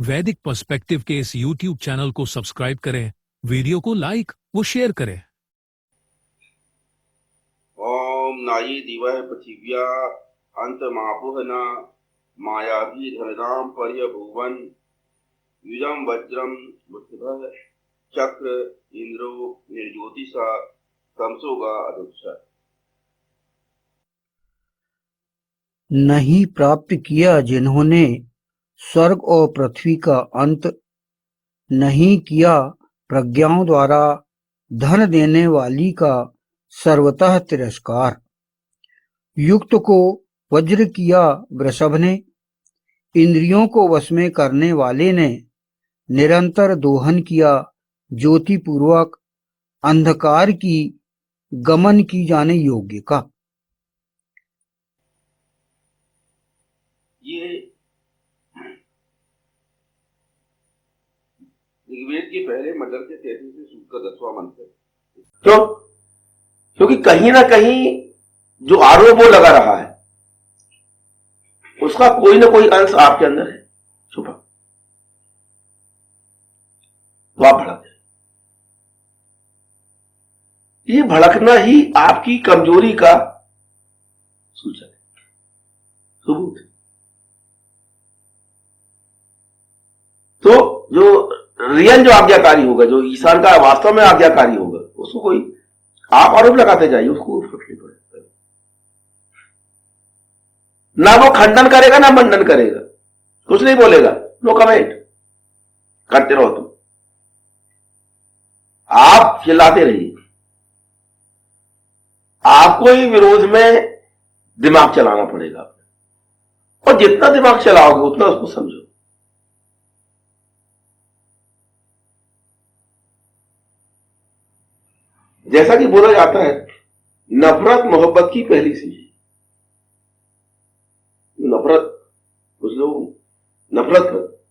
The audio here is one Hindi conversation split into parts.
वैदिक पर्सपेक्टिव के इस यूट्यूब चैनल को सब्सक्राइब करें, वीडियो को लाइक व शेयर करें। ओम नाई दिवह पृथिव्या अंतमापुहना मायावी धनदाम पर्यभुवन युजम वज्रम बुद्धः चक्र इंद्रो निर्ज्योतिषा तमसोगा अदुक्षा। नहीं प्राप्त किया जिन्होंने स्वर्ग और पृथ्वी का अंत, नहीं किया प्रज्ञाओं द्वारा धन देने वाली का सर्वतः तिरस्कार। युक्त को वज्र किया वृषभ ने, इंद्रियों को वश में करने वाले ने निरंतर दोहन किया ज्योति पूर्वक अंधकार की गमन की जाने योग्य का। ये ऋग्वेद के पहले मंडल के 33वें सूक्त का 10वां मंत्र है। क्यों? क्योंकि कहीं ना कहीं जो आरोप वो लगा रहा है उसका कोई ना कोई अंश आपके अंदर है छुपा, तो आप भड़क जाए। ये भड़कना ही आपकी कमजोरी का सूचक है, सबूत है। तो जो रियल जो आज्ञाकारी होगा, जो ईशान का वास्तव में आज्ञाकारी होगा, उसको कोई आप आरोप लगाते जाइए, उसको फर्क नहीं पड़ेगा। ना वो खंडन करेगा ना मंडन करेगा, कुछ नहीं बोलेगा, नो कमेंट, करते रहो तुम, आप चिल्लाते रहिए। आपको ही विरोध में दिमाग चलाना पड़ेगा, और जितना दिमाग चलाओगे उतना उसको समझो। जैसा कि बोला जाता है, नफरत मोहब्बत की पहली सीढ़ी। नफरत, कुछ लोग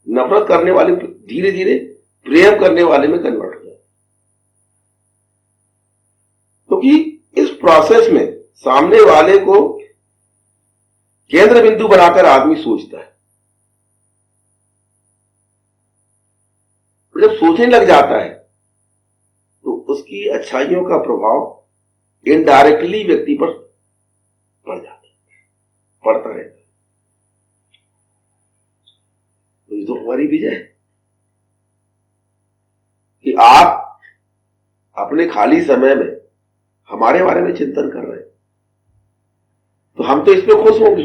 नफरत करने वाले धीरे धीरे प्रेम करने वाले में कन्वर्ट हो जाते, क्योंकि इस प्रोसेस में सामने वाले को केंद्र बिंदु बनाकर आदमी सोचता है। जब सोचने लग जाता है तो उसकी अच्छाइयों का प्रभाव इनडायरेक्टली व्यक्ति पर पड़ जाता है, पड़ता रहता है। तो ये तो हमारी विजय है कि आप अपने खाली समय में हमारे बारे में चिंतन कर रहे हैं, तो हम तो इसमें खुश होंगे,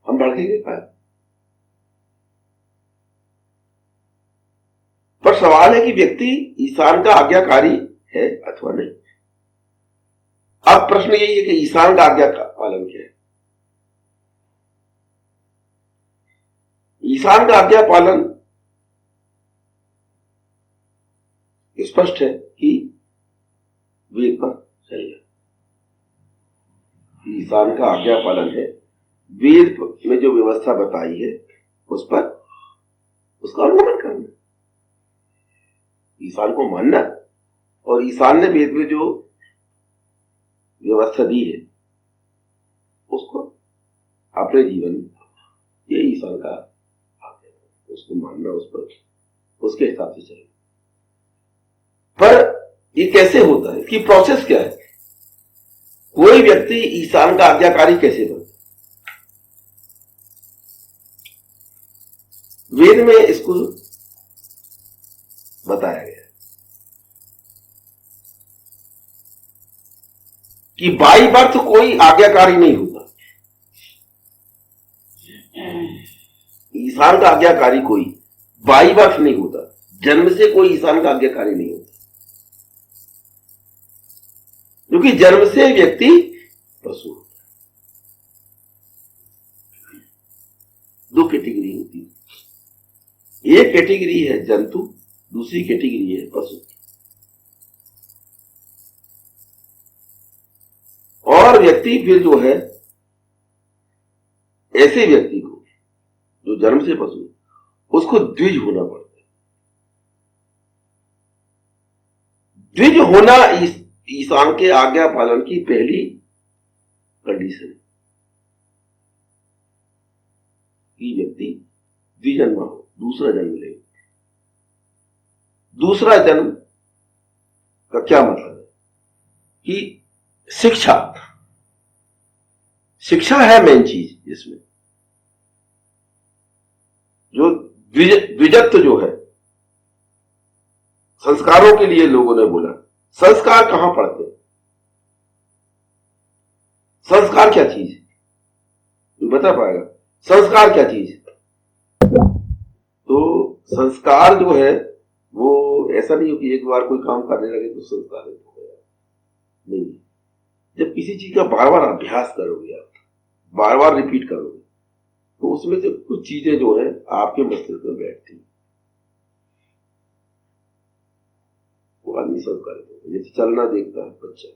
हम भड़केंगे क्या? पर सवाल है कि व्यक्ति ईशान का आज्ञाकारी है अथवा नहीं। अब प्रश्न यही है कि ईशान का आज्ञा का पालन क्या है। ईशान का आज्ञा पालन स्पष्ट है कि वेद पर चलेगा। ईशान का आज्ञा पालन है, वेद में जो व्यवस्था बताई है उस पर उसका अनुगमन करना, ईशान को मानना, और ईशान ने वेद में जो व्यवस्था दी है उसको अपने जीवन में, ये ईशान का आज्ञा, उसको मानना, उस पर उसके हिसाब से चलना। पर ये कैसे होता है, इसकी प्रोसेस क्या है? कोई व्यक्ति ईशान का आज्ञाकारी कैसे बनता है? वेद में इसको बताया गया कि बाई बर्थ कोई आज्ञाकारी नहीं होता। ईशान का आज्ञाकारी कोई बाई बर्थ नहीं होता, जन्म से कोई ईशान का आज्ञाकारी नहीं होता, क्योंकि जन्म से व्यक्ति पशु होता है। दो कैटेगरी होती है, एक कैटेगरी है जंतु, दूसरी कैटेगरी है पशु। और व्यक्ति फिर जो है, ऐसे व्यक्ति को जो जन्म से पशु, उसको द्विज होना पड़ता है। द्विज होना ईशान के आज्ञा पालन की पहली कंडीशन है कि व्यक्ति द्विजन्म हो, दूसरा जन्म ले। दूसरा जन्म का क्या मतलब है कि शिक्षा है मेन चीज इसमें। जो द्विजत्व जो है, संस्कारों के लिए लोगों ने बोला, संस्कार कहां पड़ते हैं? संस्कार क्या चीज है? तू बता पाएगा संस्कार क्या चीज है? तो संस्कार जो है वो ऐसा नहीं हो कि एक बार कोई काम करने लगे तो संस्कार हो गया, नहीं। जब किसी चीज का बार बार अभ्यास करोगे, आप बार बार रिपीट करोगे, तो उसमें से कुछ चीजें जो है आपके मस्तिष्क में बैठती, वो आदमी संस्कारित होता है। जैसे चलना देखता है बच्चा,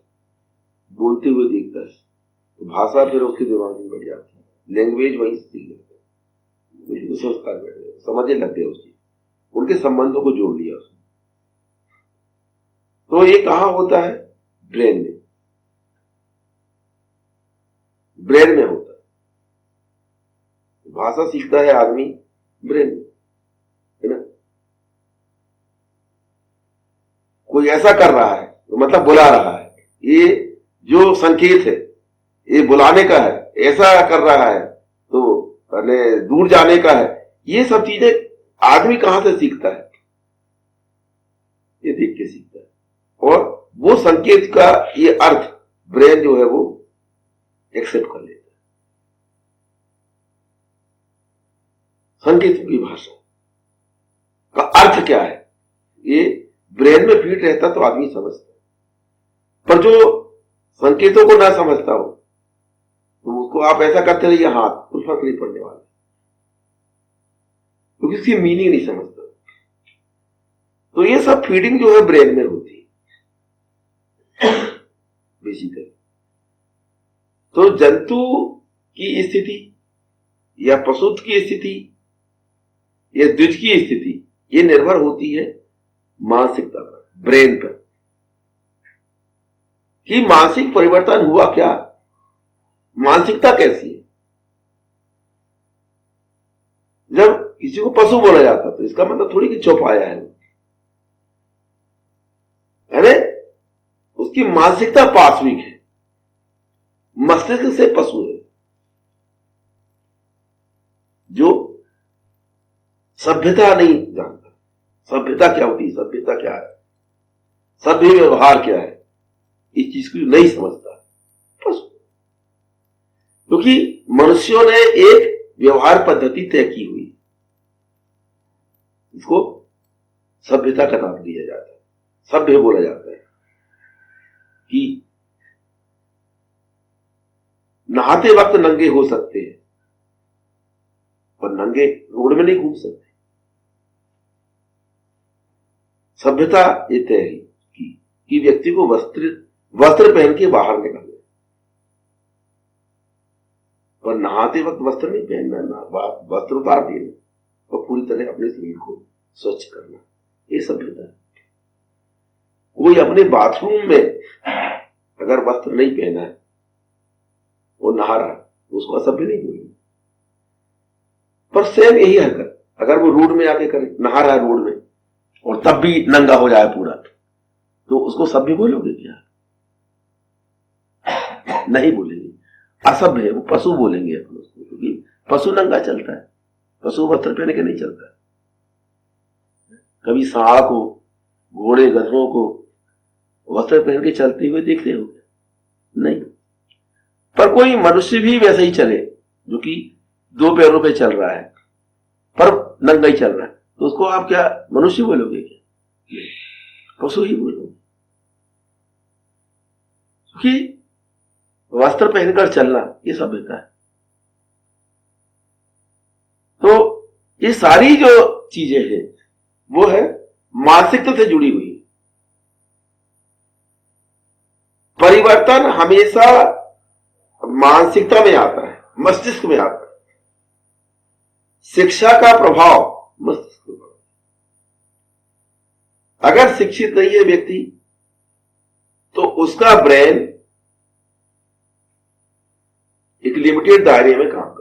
बोलते हुए देखता है, तो भाषा फिर उसके दिमाग में बैठ जाती है, लैंग्वेज वहीं सीख लेते हैं, तो संस्कार बैठ गए, समझने लग गए उसकी, उनके संबंधों को जोड़ लिया उसने। तो ये कहां होता है? ब्रेन में, ब्रेन में होता है। भाषा सीखता है आदमी ब्रेन में, है ना। कोई ऐसा कर रहा है तो मतलब बुला रहा है, ये जो संकेत है ये बुलाने का है, ऐसा कर रहा है तो दूर जाने का है। ये सब चीजें आदमी कहां से सीखता है? ये देख के सीखता है, और वो संकेत का ये अर्थ ब्रेन जो है वो एक्सेप्ट कर लेता है। संकेत की भाषा का अर्थ क्या है, ये ब्रेन में फिट रहता तो आदमी समझता है। पर जो संकेतों को ना समझता हो तो उसको आप ऐसा करते रहिए, हाथ, कुछ फर्क नहीं पड़ने वाला, क्योंकि इसकी मीनिंग नहीं समझता। तो ये सब फीडिंग जो है ब्रेन में होती है बेसिकली। तो जंतु की स्थिति या पशु की स्थिति या द्विज की स्थिति, ये निर्भर होती है मानसिकता पर, ब्रेन पर, कि मानसिक परिवर्तन हुआ क्या, मानसिकता कैसी है। जब किसी को पशु बोला जाता तो इसका मतलब थोड़ी कि चौपाया है, अरे उसकी मानसिकता पाशविक है, मस्तिष्क से पशु है, जो सभ्यता नहीं जानता। सभ्यता क्या होती है, सभ्यता क्या है, सभ्य व्यवहार क्या है, इस चीज को नहीं समझता पशु। क्योंकि मनुष्यों ने एक व्यवहार पद्धति तय की हुई, इसको सभ्यता का नाम दिया जाता है, सभ्य बोला जाता है। कि नहाते वक्त नंगे हो सकते हैं, पर नंगे रोड में नहीं घूम सकते। सभ्यता ये तय है कि व्यक्ति को वस्त्र पहन के बाहर निकलना, पर नहाते वक्त वस्त्र नहीं पहनना, वस्त्र उतार देना और पूरी तरह अपने शरीर को स्वच्छ करना, ये सभ्यता है। कोई अपने बाथरूम में अगर वस्त्र नहीं पहना है, वो नहा रहा है, तो उसको असभ्य नहीं बोलेंगे। पर सेम यही हरकत अगर वो रोड में आके करे, नहा रहा है रोड में और तब भी नंगा हो जाए पूरा, तो उसको सभ्य बोलोगे क्या? नहीं बोलेंगे, असभ्य है, वो पशु बोलेंगे अपन उसको, क्योंकि पशु नंगा चलता है, पशु वस्त्र पहन के नहीं चलता। कभी सांड को, घोड़े, गधों को वस्त्र पहन के चलते हुए देखते हो? नहीं। पर कोई मनुष्य भी वैसे ही चले, जो कि दो पैरों पे चल रहा है पर नंगा ही चल रहा है, तो उसको आप क्या मनुष्य बोलोगे क्या? पशु ही बोलोगे। क्योंकि वस्त्र पहनकर चलना ये सभ्यता है। तो ये सारी जो चीजें हैं वो है मानसिकता से जुड़ी हुई। परिवर्तन हमेशा मानसिकता में आता है, मस्तिष्क में आता है। शिक्षा का प्रभाव मस्तिष्क पर। अगर शिक्षित नहीं है व्यक्ति तो उसका ब्रेन एक लिमिटेड दायरे में काम